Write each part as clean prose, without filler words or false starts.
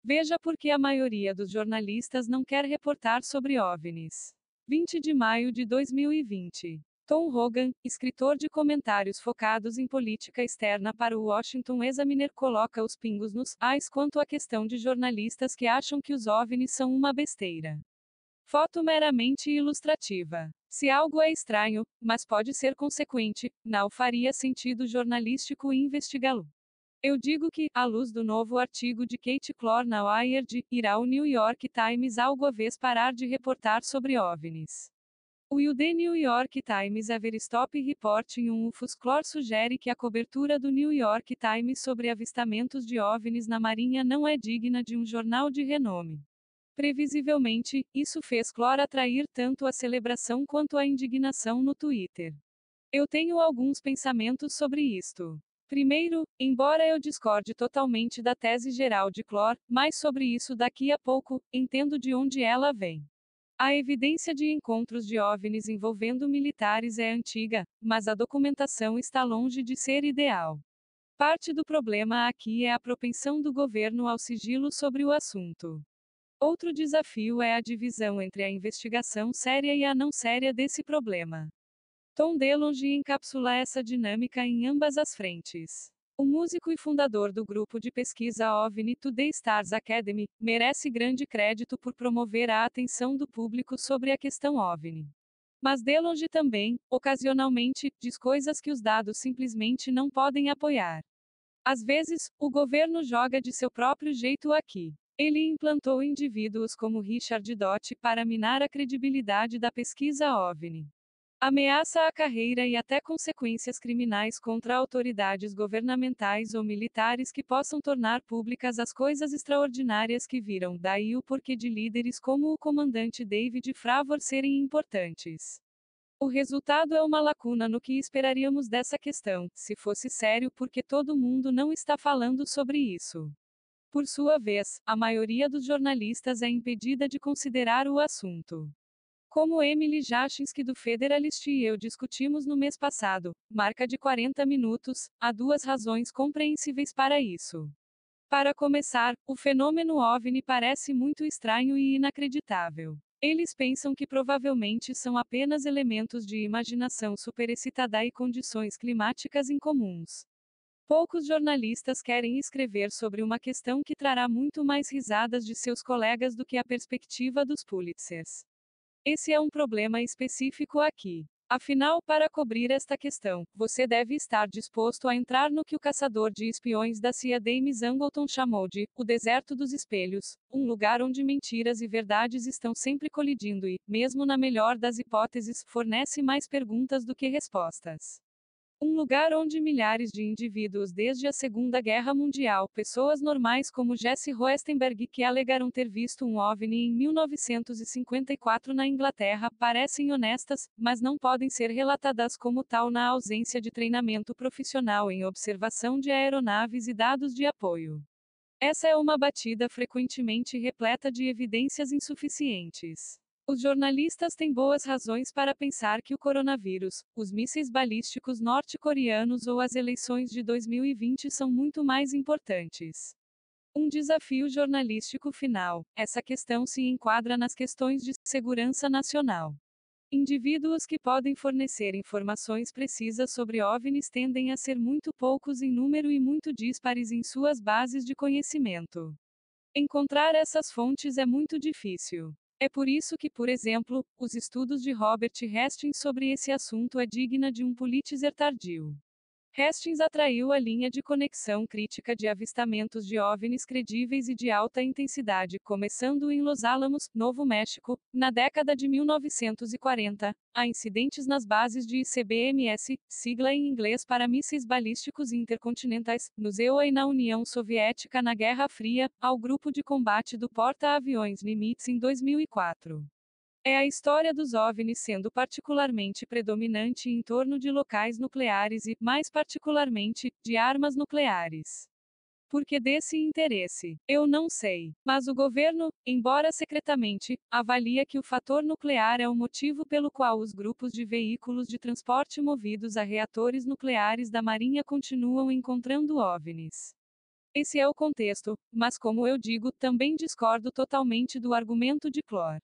Veja por que a maioria dos jornalistas não quer reportar sobre OVNIs. 20 de maio de 2020. Tom Hogan, escritor de comentários focados em política externa para o Washington Examiner, coloca os pingos nos ais quanto à questão de jornalistas que acham que os OVNIs são uma besteira. Foto meramente ilustrativa. Se algo é estranho, mas pode ser consequente, não faria sentido jornalístico investigá-lo. Eu digo que, à luz do novo artigo de Kate Clore na Wired, irá o New York Times alguma vez parar de reportar sobre OVNIs. O The New York Times Ever Stop Reporting on UFOs? Clore sugere que a cobertura do New York Times sobre avistamentos de OVNIs na Marinha não é digna de um jornal de renome. Previsivelmente, isso fez Clore atrair tanto a celebração quanto a indignação no Twitter. Eu tenho alguns pensamentos sobre isto. Primeiro, embora eu discorde totalmente da tese geral de Clore, mais sobre isso daqui a pouco, entendo de onde ela vem. A evidência de encontros de OVNIs envolvendo militares é antiga, mas a documentação está longe de ser ideal. Parte do problema aqui é a propensão do governo ao sigilo sobre o assunto. Outro desafio é a divisão entre a investigação séria e a não séria desse problema. Tom DeLonge encapsula essa dinâmica em ambas as frentes. O músico e fundador do grupo de pesquisa OVNI Today Stars Academy merece grande crédito por promover a atenção do público sobre a questão OVNI. Mas DeLonge também, ocasionalmente, diz coisas que os dados simplesmente não podem apoiar. Às vezes, o governo joga de seu próprio jeito aqui. Ele implantou indivíduos como Richard Dott para minar a credibilidade da pesquisa OVNI. Ameaça à carreira e até consequências criminais contra autoridades governamentais ou militares que possam tornar públicas as coisas extraordinárias que viram, daí o porquê de líderes como o comandante David Fravor serem importantes. O resultado é uma lacuna no que esperaríamos dessa questão, se fosse sério, porque todo mundo não está falando sobre isso. Por sua vez, a maioria dos jornalistas é impedida de considerar o assunto. Como Emily Jasinski do Federalist e eu discutimos no mês passado, marca de 40 minutos, há duas razões compreensíveis para isso. Para começar, o fenômeno OVNI parece muito estranho e inacreditável. Eles pensam que provavelmente são apenas elementos de imaginação superexcitada e condições climáticas incomuns. Poucos jornalistas querem escrever sobre uma questão que trará muito mais risadas de seus colegas do que a perspectiva dos Pulitzers. Esse é um problema específico aqui. Afinal, para cobrir esta questão, você deve estar disposto a entrar no que o caçador de espiões da CIA James Angleton chamou de o deserto dos espelhos, um lugar onde mentiras e verdades estão sempre colidindo e, mesmo na melhor das hipóteses, fornece mais perguntas do que respostas. Um lugar onde milhares de indivíduos desde a Segunda Guerra Mundial, pessoas normais como Jesse Roestenberg que alegaram ter visto um OVNI em 1954 na Inglaterra, parecem honestas, mas não podem ser relatadas como tal na ausência de treinamento profissional em observação de aeronaves e dados de apoio. Essa é uma batida frequentemente repleta de evidências insuficientes. Os jornalistas têm boas razões para pensar que o coronavírus, os mísseis balísticos norte-coreanos ou as eleições de 2020 são muito mais importantes. Um desafio jornalístico final. Essa questão se enquadra nas questões de segurança nacional. Indivíduos que podem fornecer informações precisas sobre OVNIs tendem a ser muito poucos em número e muito díspares em suas bases de conhecimento. Encontrar essas fontes é muito difícil. É por isso que, por exemplo, os estudos de Robert Hastings sobre esse assunto é digna de um Pulitzer tardio. Hastings atraiu a linha de conexão crítica de avistamentos de OVNIs credíveis e de alta intensidade, começando em Los Alamos, Novo México, na década de 1940, a incidentes nas bases de ICBMS, sigla em inglês para mísseis balísticos intercontinentais, no ZEUA e na União Soviética na Guerra Fria, ao grupo de combate do porta-aviões Nimitz em 2004. É a história dos OVNIs sendo particularmente predominante em torno de locais nucleares e, mais particularmente, de armas nucleares. Por que desse interesse? Eu não sei. Mas o governo, embora secretamente, avalia que o fator nuclear é o motivo pelo qual os grupos de veículos de transporte movidos a reatores nucleares da Marinha continuam encontrando OVNIs. Esse é o contexto, mas como eu digo, também discordo totalmente do argumento de Clore.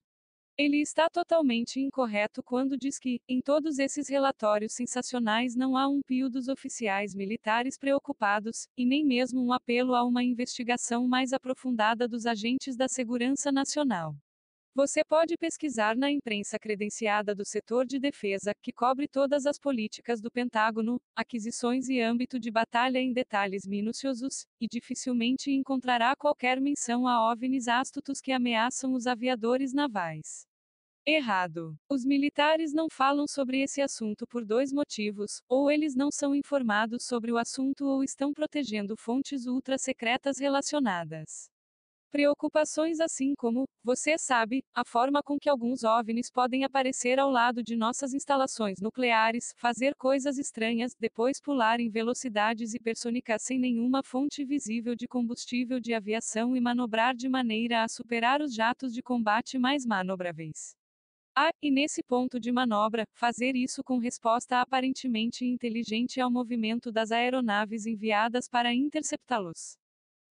Ele está totalmente incorreto quando diz que, em todos esses relatórios sensacionais, não há um pio dos oficiais militares preocupados, e nem mesmo um apelo a uma investigação mais aprofundada dos agentes da segurança nacional. Você pode pesquisar na imprensa credenciada do setor de defesa, que cobre todas as políticas do Pentágono, aquisições e âmbito de batalha em detalhes minuciosos, e dificilmente encontrará qualquer menção a OVNIs astutos que ameaçam os aviadores navais. Errado. Os militares não falam sobre esse assunto por dois motivos: ou eles não são informados sobre o assunto ou estão protegendo fontes ultra secretas relacionadas. Preocupações assim como, você sabe, a forma com que alguns OVNIs podem aparecer ao lado de nossas instalações nucleares, fazer coisas estranhas, depois pular em velocidades hipersônicas sem nenhuma fonte visível de combustível de aviação e manobrar de maneira a superar os jatos de combate mais manobráveis. Ah, e nesse ponto de manobra, fazer isso com resposta aparentemente inteligente ao movimento das aeronaves enviadas para interceptá-los.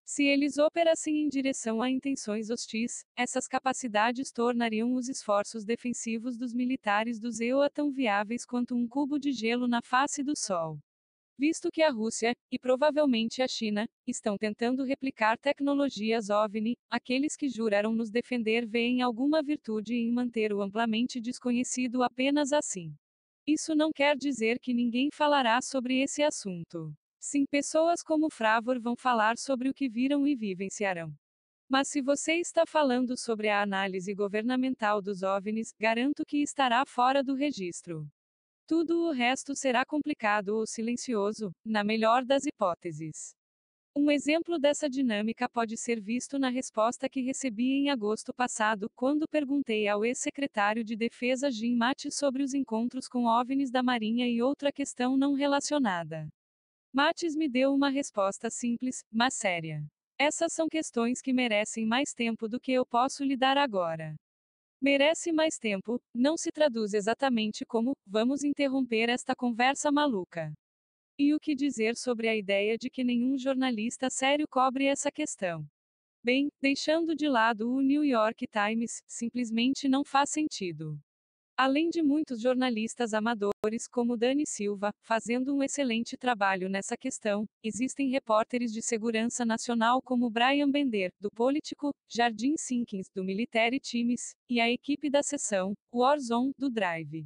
Se eles operassem em direção a intenções hostis, essas capacidades tornariam os esforços defensivos dos militares do EUA tão viáveis quanto um cubo de gelo na face do Sol. Visto que a Rússia, e provavelmente a China, estão tentando replicar tecnologias OVNI, aqueles que juraram nos defender veem alguma virtude em manter o amplamente desconhecido apenas assim. Isso não quer dizer que ninguém falará sobre esse assunto. Sim, pessoas como Fravor vão falar sobre o que viram e vivenciarão. Mas se você está falando sobre a análise governamental dos OVNIs, garanto que estará fora do registro. Tudo o resto será complicado ou silencioso, na melhor das hipóteses. Um exemplo dessa dinâmica pode ser visto na resposta que recebi em agosto passado, quando perguntei ao ex-secretário de Defesa Jim Mattis sobre os encontros com OVNIs da Marinha e outra questão não relacionada. Mattis me deu uma resposta simples, mas séria. Essas são questões que merecem mais tempo do que eu posso lhe dar agora. Merece mais tempo, não se traduz exatamente como, vamos interromper esta conversa maluca. E o que dizer sobre a ideia de que nenhum jornalista sério cobre essa questão? Bem, deixando de lado o New York Times, simplesmente não faz sentido. Além de muitos jornalistas amadores como Dani Silva, fazendo um excelente trabalho nessa questão, existem repórteres de segurança nacional como Brian Bender, do Político, Jardim Sinkins, do Military Times, e a equipe da seção, Warzone, do Drive.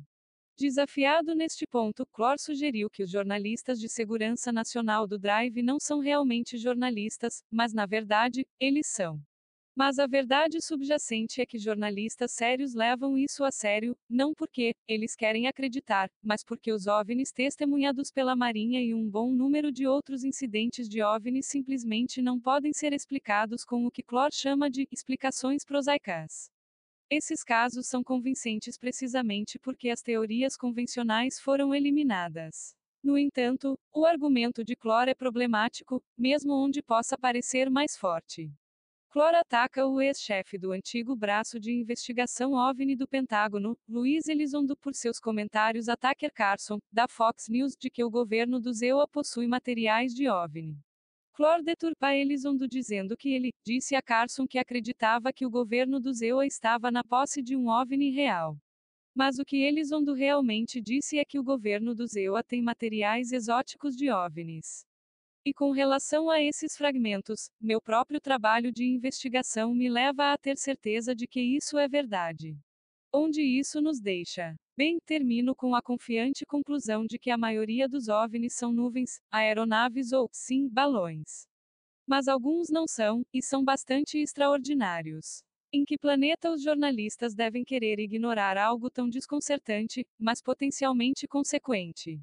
Desafiado neste ponto, Clore sugeriu que os jornalistas de segurança nacional do Drive não são realmente jornalistas, mas na verdade, eles são. Mas a verdade subjacente é que jornalistas sérios levam isso a sério, não porque eles querem acreditar, mas porque os OVNIs testemunhados pela Marinha e um bom número de outros incidentes de OVNIs simplesmente não podem ser explicados com o que Clore chama de explicações prosaicas. Esses casos são convincentes precisamente porque as teorias convencionais foram eliminadas. No entanto, o argumento de Clore é problemático, mesmo onde possa parecer mais forte. Clore ataca o ex-chefe do antigo braço de investigação OVNI do Pentágono, Luiz Elizondo, por seus comentários a Tucker Carlson, da Fox News, de que o governo do EUA possui materiais de OVNI. Clore deturpa Elizondo dizendo que ele disse a Carlson que acreditava que o governo do EUA estava na posse de um OVNI real. Mas o que Elizondo realmente disse é que o governo do EUA tem materiais exóticos de OVNIs. E com relação a esses fragmentos, meu próprio trabalho de investigação me leva a ter certeza de que isso é verdade. Onde isso nos deixa? Bem, termino com a confiante conclusão de que a maioria dos OVNIs são nuvens, aeronaves ou, sim, balões. Mas alguns não são, e são bastante extraordinários. Em que planeta os jornalistas devem querer ignorar algo tão desconcertante, mas potencialmente consequente?